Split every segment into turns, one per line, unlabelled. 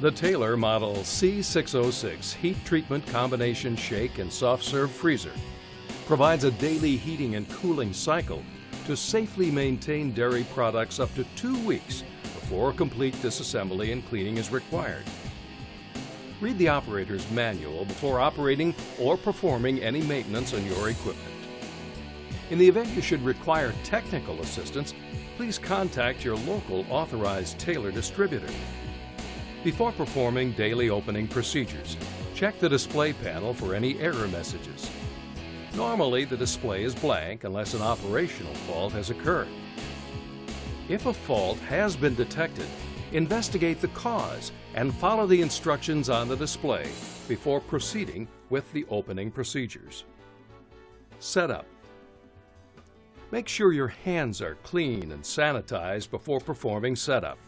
The Taylor Model C606 Heat Treatment Combination Shake and Soft Serve Freezer provides a daily heating and cooling cycle to safely maintain dairy products up to 2 weeks before complete disassembly and cleaning is required. Read the operator's manual before operating or performing any maintenance on your equipment. In the event you should require technical assistance, please contact your local authorized Taylor distributor. Before performing daily opening procedures, check the display panel for any error messages. Normally, the display is blank unless an operational fault has occurred. If a fault has been detected, investigate the cause and follow the instructions on the display before proceeding with the opening procedures. Setup. Make sure your hands are clean and sanitized before performing setup.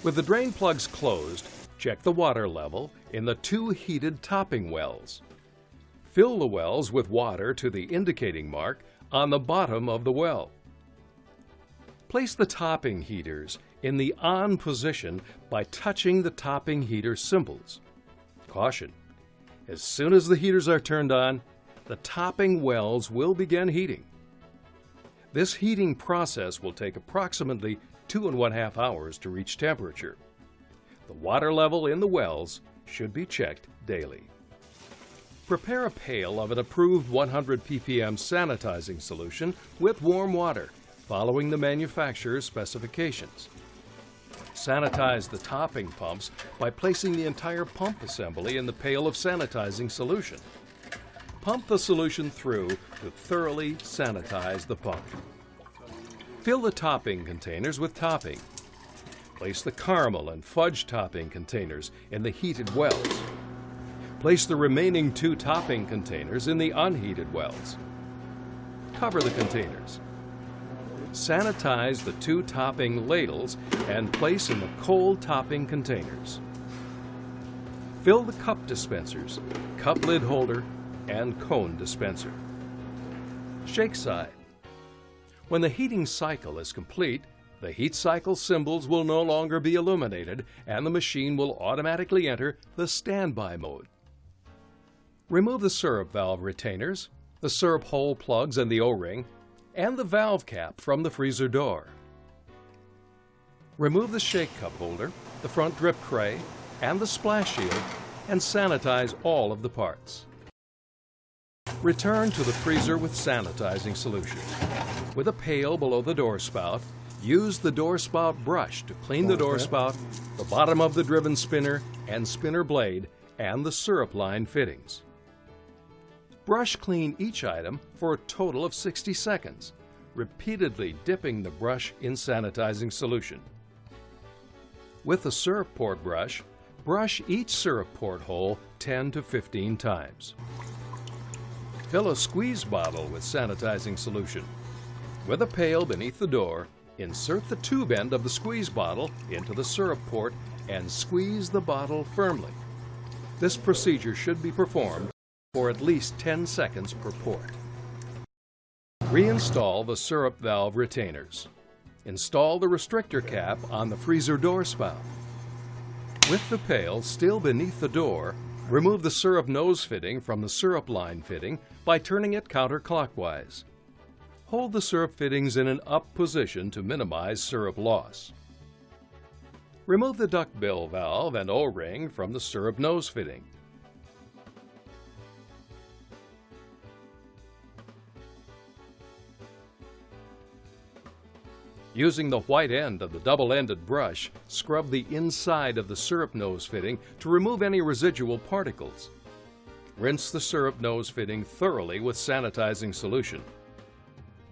With the drain plugs closed, check the water level in the 2 heated topping wells. Fill the wells with water to the indicating mark on the bottom of the well. Place the topping heaters in the on position by touching the topping heater symbols. Caution: as soon as the heaters are turned on, the topping wells will begin heating. This heating process will take approximately 2.5 hours to reach temperature. The water level in the wells should be checked daily. Prepare a pail of an approved 100 ppm sanitizing solution with warm water, following the manufacturer's specifications. Sanitize the topping pumps by placing the entire pump assembly in the pail of sanitizing solution. Pump the solution through to thoroughly sanitize the pump. Fill the topping containers with topping. Place the caramel and fudge topping containers in the heated wells. Place the remaining 2 topping containers in the unheated wells. Cover the containers. Sanitize the 2 topping ladles and place in the cold topping containers. Fill the cup dispensers, cup lid holder, and cone dispenser. Shake side. When the heating cycle is complete, the heat cycle symbols will no longer be illuminated and the machine will automatically enter the standby mode. Remove the syrup valve retainers, the syrup hole plugs and the O-ring, and the valve cap from the freezer door. Remove the shake cup holder, the front drip tray, and the splash shield, and sanitize all of the parts. Return to the freezer with sanitizing solution. With a pail below the doorspout, use the doorspout brush to clean the doorspout, the bottom of the driven spinner and spinner blade, and the syrup line fittings. Brush clean each item for a total of 60 seconds, repeatedly dipping the brush in sanitizing solution. With the syrup port brush, brush each syrup port hole 10 to 15 times. Fill a squeeze bottle with sanitizing solution. With a pail beneath the door, insert the tube end of the squeeze bottle into the syrup port and squeeze the bottle firmly. This procedure should be performed for at least 10 seconds per port. Reinstall the syrup valve retainers. Install the restrictor cap on the freezer door spout. With the pail still beneath the door, remove the syrup nose fitting from the syrup line fitting by turning it counterclockwise. Hold the syrup fittings in an up position to minimize syrup loss. Remove the duckbill valve and O-ring from the syrup nose fitting. Using the white end of the double-ended brush, scrub the inside of the syrup nose fitting to remove any residual particles. Rinse the syrup nose fitting thoroughly with sanitizing solution.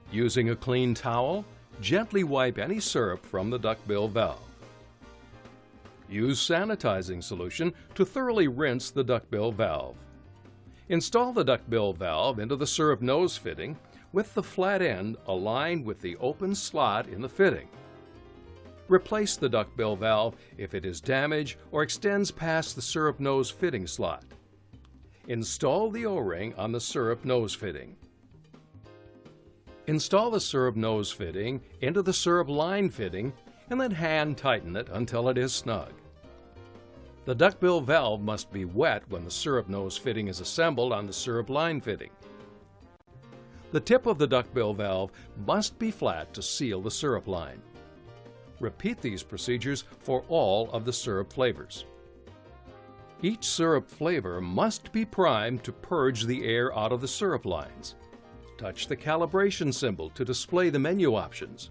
Using a clean towel, gently wipe any syrup from the duckbill valve. Use sanitizing solution to thoroughly rinse the duckbill valve. Install the duckbill valve into the syrup nose fitting with the flat end aligned with the open slot in the fitting. Replace the duckbill valve if it is damaged or extends past the syrup nose fitting slot. Install the O-ring on the syrup nose fitting. Install the syrup nose fitting into the syrup line fitting and then hand tighten it until it is snug. The duckbill valve must be wet when the syrup nose fitting is assembled on the syrup line fitting. The tip of the duckbill valve must be flat to seal the syrup line. Repeat these procedures for all of the syrup flavors. Each syrup flavor must be primed to purge the air out of the syrup lines. Touch the calibration symbol to display the menu options.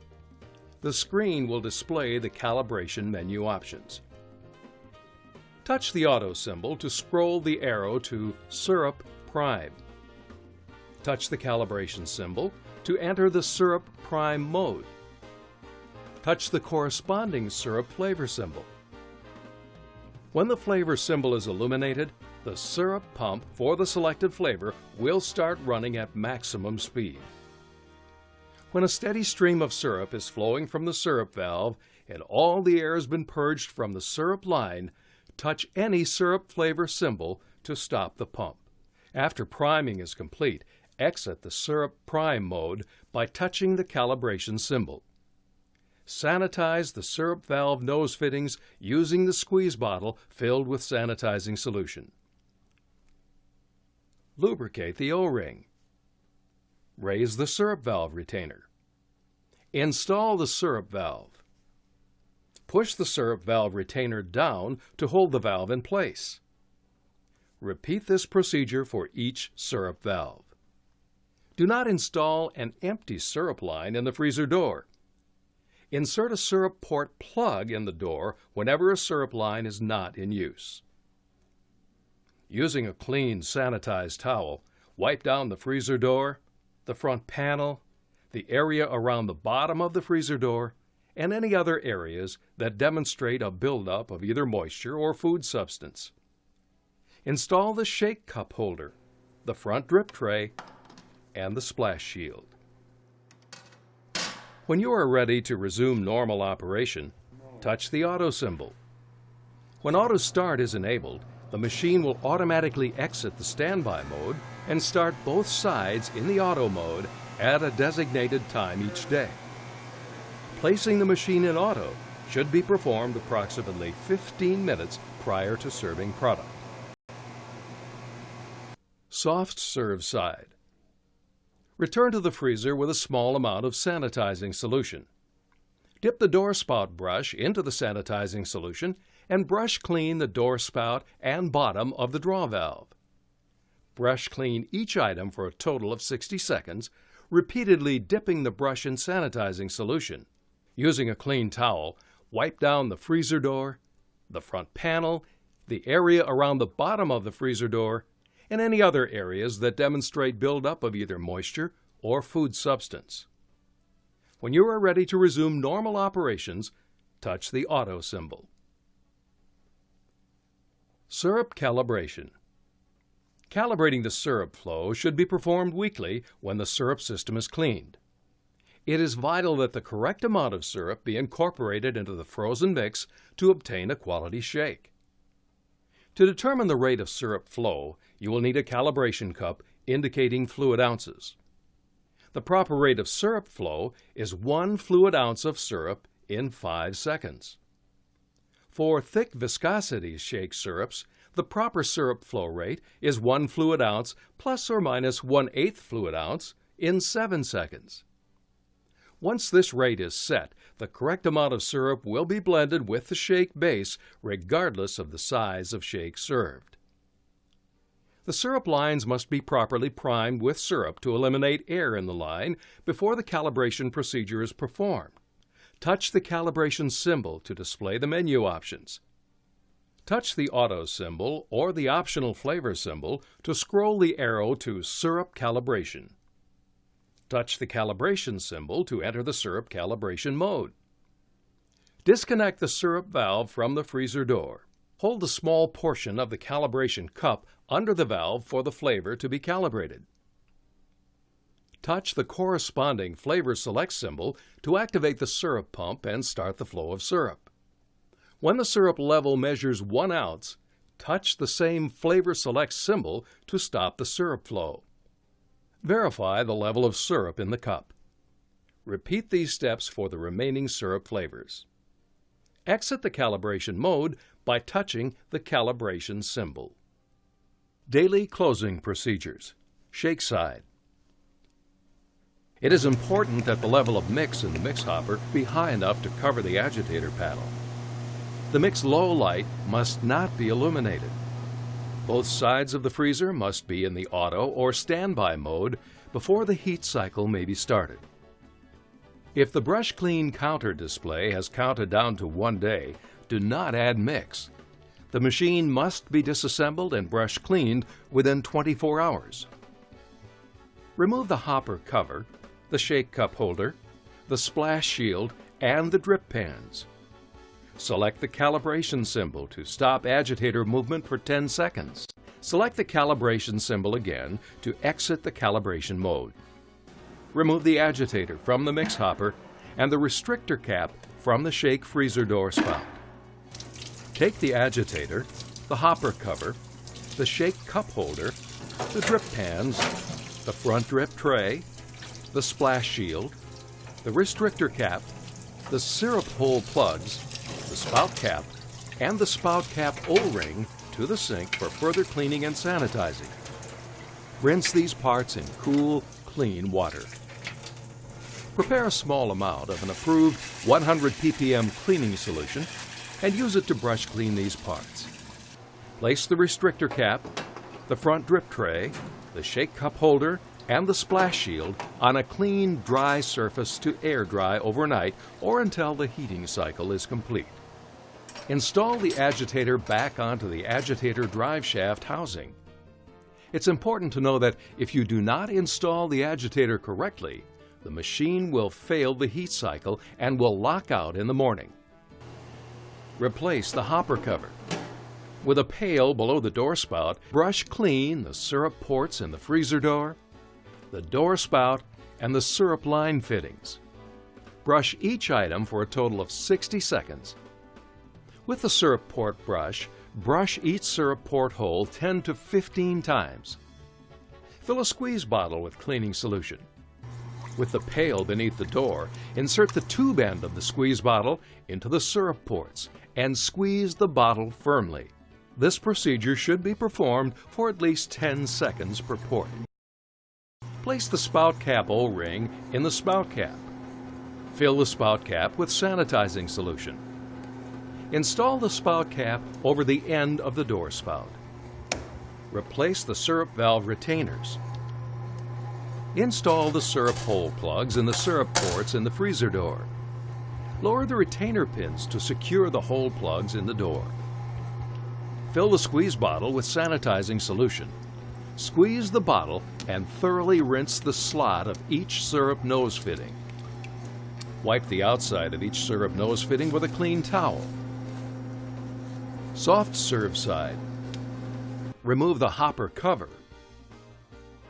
The screen will display the calibration menu options. Touch the auto symbol to scroll the arrow to Syrup Prime. Touch the calibration symbol to enter the syrup prime mode. Touch the corresponding syrup flavor symbol. When the flavor symbol is illuminated, the syrup pump for the selected flavor will start running at maximum speed. When a steady stream of syrup is flowing from the syrup valve and all the air has been purged from the syrup line, touch any syrup flavor symbol to stop the pump. After priming is complete, exit the syrup prime mode by touching the calibration symbol. Sanitize the syrup valve nose fittings using the squeeze bottle filled with sanitizing solution. Lubricate the O-ring. Raise the syrup valve retainer. Install the syrup valve. Push the syrup valve retainer down to hold the valve in place. Repeat this procedure for each syrup valve. Do not install an empty syrup line in the freezer door. Insert a syrup port plug in the door whenever a syrup line is not in use. Using a clean, sanitized towel, wipe down the freezer door, the front panel, the area around the bottom of the freezer door, and any other areas that demonstrate a buildup of either moisture or food substance. Install the shake cup holder, the front drip tray, and the splash shield. When you are ready to resume normal operation, touch the auto symbol. When auto start is enabled, the machine will automatically exit the standby mode and start both sides in the auto mode at a designated time each day. Placing the machine in auto should be performed approximately 15 minutes prior to serving product. Soft serve side. Return to the freezer with a small amount of sanitizing solution. Dip the door spout brush into the sanitizing solution and brush clean the door spout and bottom of the draw valve. Brush clean each item for a total of 60 seconds, repeatedly dipping the brush in sanitizing solution. Using a clean towel, wipe down the freezer door, the front panel, the area around the bottom of the freezer door, and any other areas that demonstrate buildup of either moisture or food substance. When you are ready to resume normal operations, touch the auto symbol. Syrup calibration. Calibrating the syrup flow should be performed weekly when the syrup system is cleaned. It is vital that the correct amount of syrup be incorporated into the frozen mix to obtain a quality shake. To determine the rate of syrup flow, you will need a calibration cup indicating fluid ounces. The proper rate of syrup flow is 1 fluid ounce of syrup in 5 seconds. For thick viscosity shake syrups, the proper syrup flow rate is 1 fluid ounce plus or minus 1/8 fluid ounce in 7 seconds. Once this rate is set, the correct amount of syrup will be blended with the shake base regardless of the size of shake served. The syrup lines must be properly primed with syrup to eliminate air in the line before the calibration procedure is performed. Touch the calibration symbol to display the menu options. Touch the auto symbol or the optional flavor symbol to scroll the arrow to Syrup Calibration. Touch the calibration symbol to enter the syrup calibration mode. Disconnect the syrup valve from the freezer door. Hold a small portion of the calibration cup under the valve for the flavor to be calibrated. Touch the corresponding flavor select symbol to activate the syrup pump and start the flow of syrup. When the syrup level measures 1 ounce, touch the same flavor select symbol to stop the syrup flow. Verify the level of syrup in the cup. Repeat these steps for the remaining syrup flavors. Exit the calibration mode by touching the calibration symbol. Daily closing procedures. Shake side. It is important that the level of mix in the mix hopper be high enough to cover the agitator panel. The mix low light must not be illuminated. Both sides of the freezer must be in the auto or standby mode before the heat cycle may be started. If the brush clean counter display has counted down to 1 day, do not add mix. The machine must be disassembled and brush cleaned within 24 hours. Remove the hopper cover, the shake cup holder, the splash shield, and the drip pans. Select the calibration symbol to stop agitator movement for 10 seconds. Select the calibration symbol again to exit the calibration mode. Remove the agitator from the mix hopper and the restrictor cap from the shake freezer door spout. Take the agitator, the hopper cover, the shake cup holder, the drip pans, the front drip tray, the splash shield, the restrictor cap, the syrup hole plugs, the spout cap, and the spout cap O-ring to the sink for further cleaning and sanitizing. Rinse these parts in cool, clean water. Prepare a small amount of an approved 100 ppm cleaning solution and use it to brush clean these parts. Place the restrictor cap, the front drip tray, the shake cup holder, and the splash shield on a clean, dry surface to air dry overnight or until the heating cycle is complete. Install the agitator back onto the agitator drive shaft housing. It's important to know that if you do not install the agitator correctly, the machine will fail the heat cycle and will lock out in the morning. Replace the hopper cover. With a pail below the door spout, brush clean the syrup ports in the freezer door, the door spout, and the syrup line fittings. Brush each item for a total of 60 seconds. With the syrup port brush, brush each syrup port hole 10 to 15 times. Fill a squeeze bottle with cleaning solution. With the pail beneath the door, insert the tube end of the squeeze bottle into the syrup ports and squeeze the bottle firmly. This procedure should be performed for at least 10 seconds per port. Place the spout cap O-ring in the spout cap. Fill the spout cap with sanitizing solution. Install the spout cap over the end of the door spout. Replace the syrup valve retainers. Install the syrup hole plugs in the syrup ports in the freezer door. Lower the retainer pins to secure the hole plugs in the door. Fill the squeeze bottle with sanitizing solution. Squeeze the bottle and thoroughly rinse the slot of each syrup nose fitting. Wipe the outside of each syrup nose fitting with a clean towel. Soft serve side. Remove the hopper cover.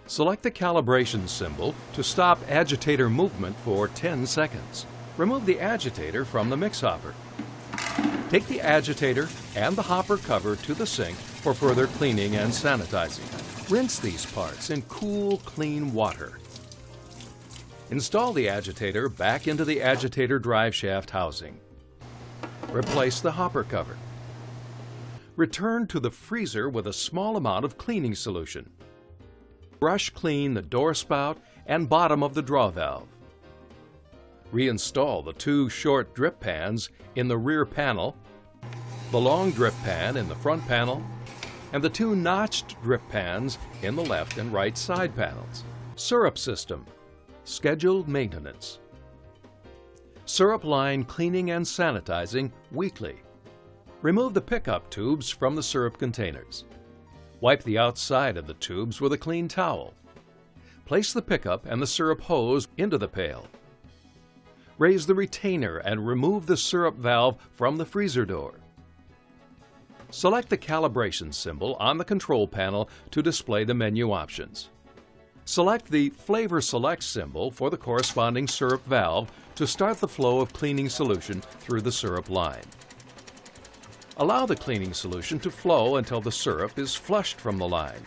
Select the calibration symbol to stop agitator movement for 10 seconds. Remove the agitator from the mix hopper. Take the agitator and the hopper cover to the sink for further cleaning and sanitizing. Rinse these parts in cool, clean water. Install the agitator back into the agitator drive shaft housing. Replace the hopper cover. Return to the freezer with a small amount of cleaning solution. Brush clean the door spout and bottom of the draw valve. Reinstall the two short drip pans in the rear panel, the long drip pan in the front panel, and the two notched drip pans in the left and right side panels. Syrup system. Scheduled maintenance. Syrup line cleaning and sanitizing weekly. Remove the pickup tubes from the syrup containers. Wipe the outside of the tubes with a clean towel. Place the pickup and the syrup hose into the pail. Raise the retainer and remove the syrup valve from the freezer door. Select the calibration symbol on the control panel to display the menu options. Select the Flavor Select symbol for the corresponding syrup valve to start the flow of cleaning solution through the syrup line. Allow the cleaning solution to flow until the syrup is flushed from the line.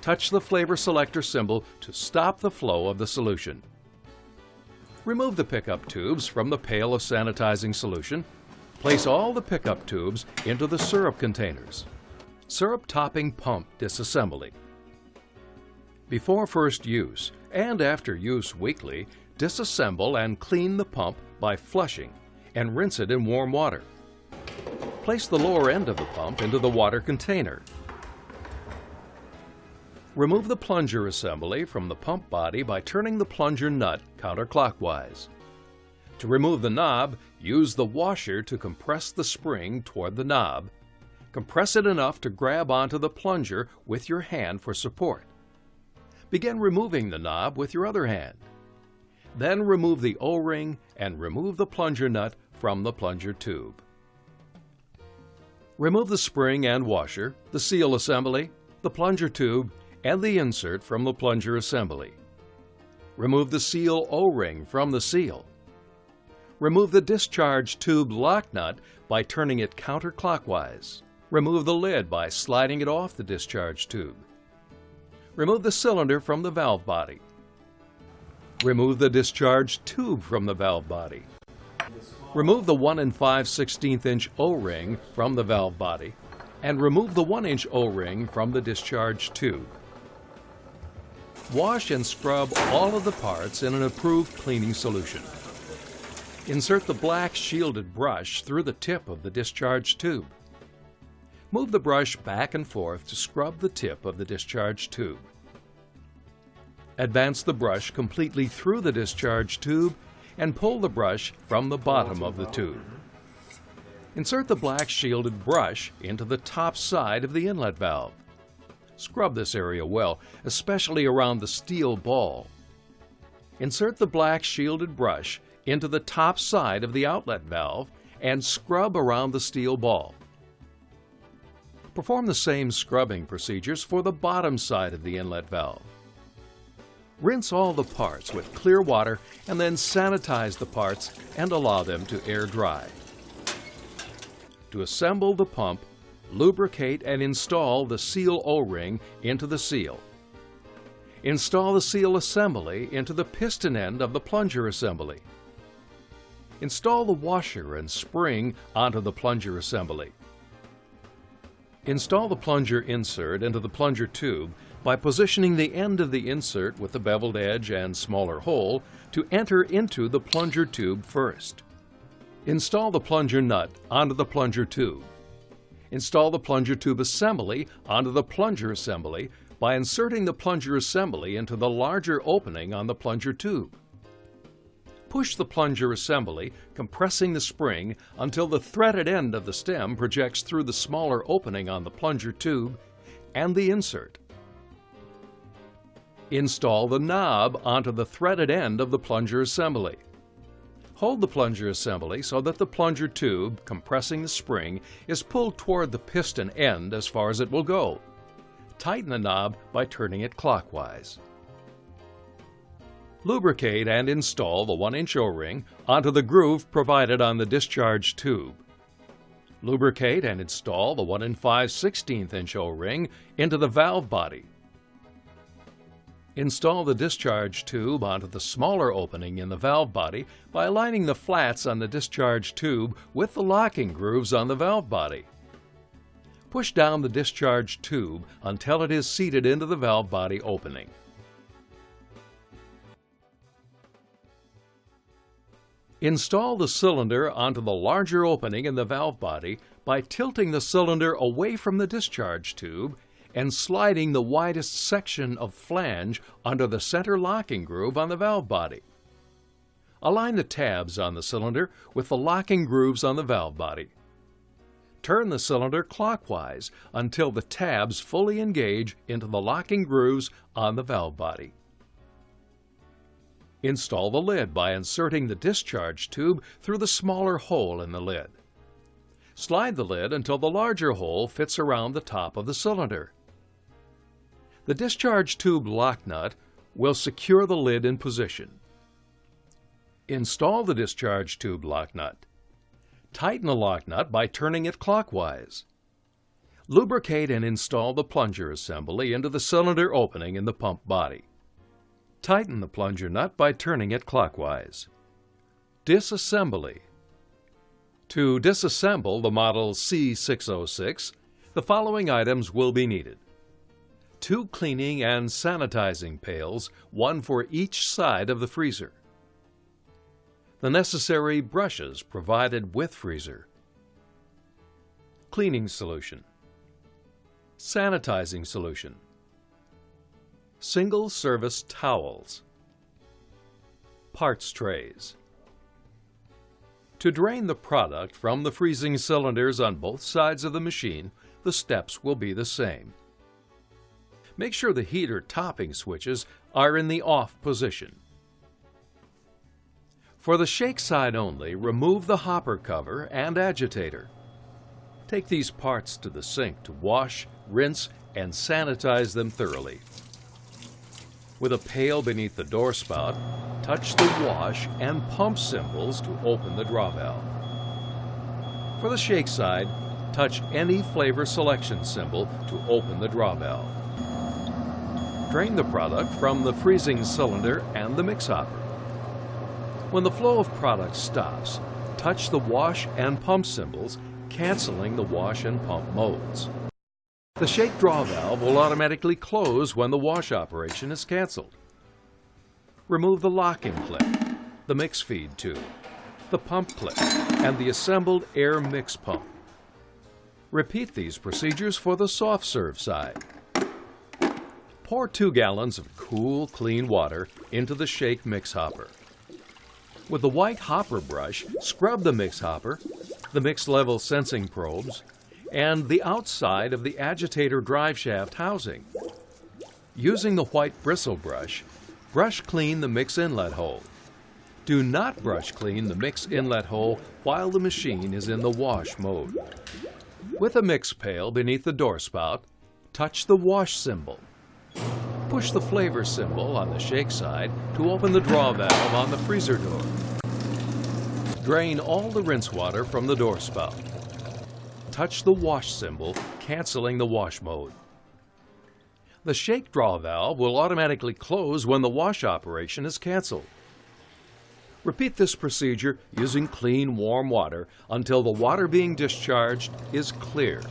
Touch the Flavor Selector symbol to stop the flow of the solution. Remove the pickup tubes from the pail of sanitizing solution Place all the pickup tubes into the syrup containers. Syrup topping pump disassembly. Before first use and after use weekly, disassemble and clean the pump by flushing and rinse it in warm water. Place the lower end of the pump into the water container. Remove the plunger assembly from the pump body by turning the plunger nut counterclockwise. To remove the knob, use the washer to compress the spring toward the knob. Compress it enough to grab onto the plunger with your hand for support. Begin removing the knob with your other hand. Then remove the O-ring and remove the plunger nut from the plunger tube. Remove the spring and washer, the seal assembly, the plunger tube, and the insert from the plunger assembly. Remove the seal O-ring from the seal. Remove the discharge tube lock nut by turning it counterclockwise. Remove the lid by sliding it off the discharge tube. Remove the cylinder from the valve body. Remove the discharge tube from the valve body. Remove the 1 5/16" O-ring from the valve body and remove the 1" O-ring from the discharge tube. Wash and scrub all of the parts in an approved cleaning solution. Insert the black shielded brush through the tip of the discharge tube. Move the brush back and forth to scrub the tip of the discharge tube. Advance the brush completely through the discharge tube and pull the brush from the bottom of the tube. Insert the black shielded brush into the top side of the inlet valve. Scrub this area well, especially around the steel ball. Insert the black shielded brush into the top side of the outlet valve and scrub around the steel ball. Perform the same scrubbing procedures for the bottom side of the inlet valve. Rinse all the parts with clear water and then sanitize the parts and allow them to air dry. To assemble the pump, lubricate and install the seal O-ring into the seal. Install the seal assembly into the piston end of the plunger assembly. Install the washer and spring onto the plunger assembly. Install the plunger insert into the plunger tube by positioning the end of the insert with the beveled edge and smaller hole to enter into the plunger tube first. Install the plunger nut onto the plunger tube. Install the plunger tube assembly onto the plunger assembly by inserting the plunger assembly into the larger opening on the plunger tube. Push the plunger assembly, compressing the spring until the threaded end of the stem projects through the smaller opening on the plunger tube and the insert. Install the knob onto the threaded end of the plunger assembly. Hold the plunger assembly so that the plunger tube, compressing the spring, is pulled toward the piston end as far as it will go. Tighten the knob by turning it clockwise. Lubricate and install the 1" O-ring onto the groove provided on the discharge tube. Lubricate and install the 1 5/16" O-ring into the valve body. Install the discharge tube onto the smaller opening in the valve body by aligning the flats on the discharge tube with the locking grooves on the valve body. Push down the discharge tube until it is seated into the valve body opening. Install the cylinder onto the larger opening in the valve body by tilting the cylinder away from the discharge tube and sliding the widest section of flange under the center locking groove on the valve body. Align the tabs on the cylinder with the locking grooves on the valve body. Turn the cylinder clockwise until the tabs fully engage into the locking grooves on the valve body. Install the lid by inserting the discharge tube through the smaller hole in the lid. Slide the lid until the larger hole fits around the top of the cylinder. The discharge tube lock nut will secure the lid in position. Install the discharge tube lock nut. Tighten the lock nut by turning it clockwise. Lubricate and install the plunger assembly into the cylinder opening in the pump body. Tighten the plunger nut by turning it clockwise. Disassembly. To disassemble the model C606, the following items will be needed: 2 cleaning and sanitizing pails, 1 for each side of the freezer. The necessary brushes provided with freezer. Cleaning solution. Sanitizing solution. Single-service towels. Parts trays. To drain the product from the freezing cylinders on both sides of the machine, the steps will be the same. Make sure the heater topping switches are in the off position. For the shake side only, remove the hopper cover and agitator. Take these parts to the sink to wash, rinse, and sanitize them thoroughly. With a pail beneath the door spout, touch the wash and pump symbols to open the draw valve. For the shake side, touch any flavor selection symbol to open the draw valve. Drain the product from the freezing cylinder and the mix hopper. When the flow of product stops, touch the wash and pump symbols, canceling the wash and pump modes. The shake draw valve will automatically close when the wash operation is canceled. Remove the locking clip, the mix feed tube, the pump clip, and the assembled air mix pump. Repeat these procedures for the soft serve side. Pour 2 gallons of cool, clean water into the shake mix hopper. With the white hopper brush, scrub the mix hopper, the mix level sensing probes, and the outside of the agitator drive shaft housing. Using the white bristle brush, brush clean the mix inlet hole. Do not brush clean the mix inlet hole while the machine is in the wash mode. With a mix pail beneath the door spout, touch the wash symbol. Push the flavor symbol on the shake side to open the draw valve on the freezer door. Drain all the rinse water from the door spout. Touch the wash symbol, canceling the wash mode. The shake draw valve will automatically close when the wash operation is canceled. Repeat this procedure using clean, warm water until the water being discharged is clear.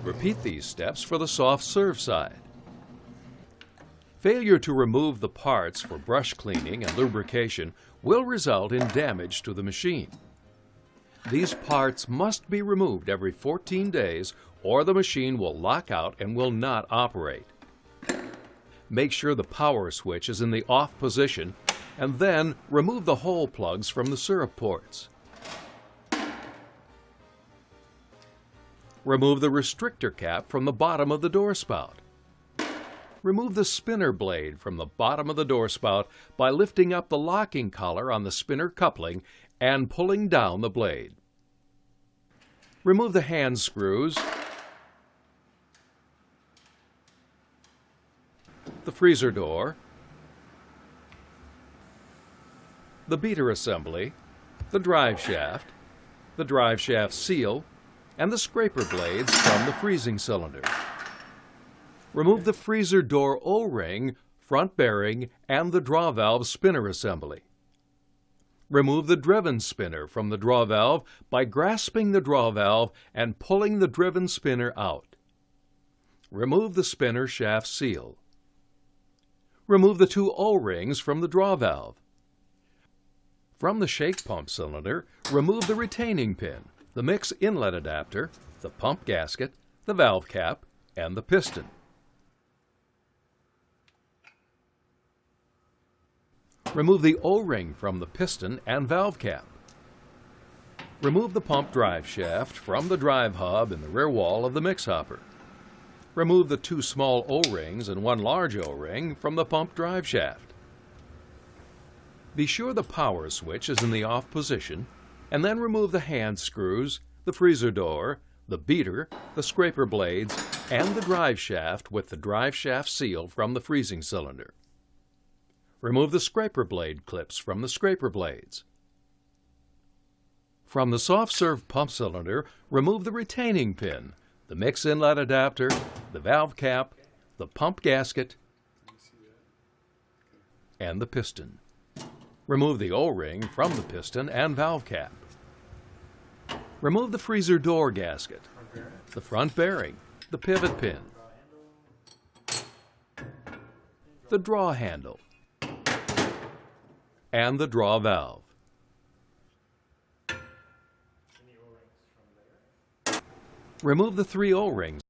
Repeat these steps for the soft serve side. Failure to remove the parts for brush cleaning and lubrication will result in damage to the machine. These parts must be removed every 14 days or the machine will lock out and will not operate. Make sure the power switch is in the off position and then remove the hole plugs from the syrup ports. Remove the restrictor cap from the bottom of the door spout. Remove the spinner blade from the bottom of the door spout by lifting up the locking collar on the spinner coupling and pulling down the blade. Remove the hand screws, the freezer door, the beater assembly, the drive shaft seal, and the scraper blades from the freezing cylinder. Remove the freezer door O-ring, front bearing, and the draw valve spinner assembly. Remove the driven spinner from the draw valve by grasping the draw valve and pulling the driven spinner out. Remove the spinner shaft seal. Remove the 2 O-rings from the draw valve. From the shake pump cylinder, remove the retaining pin, the mix inlet adapter, the pump gasket, the valve cap, and the piston. Remove the O-ring from the piston and valve cap. Remove the pump drive shaft from the drive hub in the rear wall of the mix hopper. Remove the 2 small O-rings and 1 large O-ring from the pump drive shaft. Be sure the power switch is in the off position, and then remove the hand screws, the freezer door, the beater, the scraper blades, and the drive shaft with the drive shaft seal from the freezing cylinder. Remove the scraper blade clips from the scraper blades. From the soft serve pump cylinder, remove the retaining pin, the mix inlet adapter, the valve cap, the pump gasket, and the piston. Remove the O-ring from the piston and valve cap. Remove the freezer door gasket, the front bearing, the pivot pin, the draw handle, and the draw valve. Remove the 3 O-rings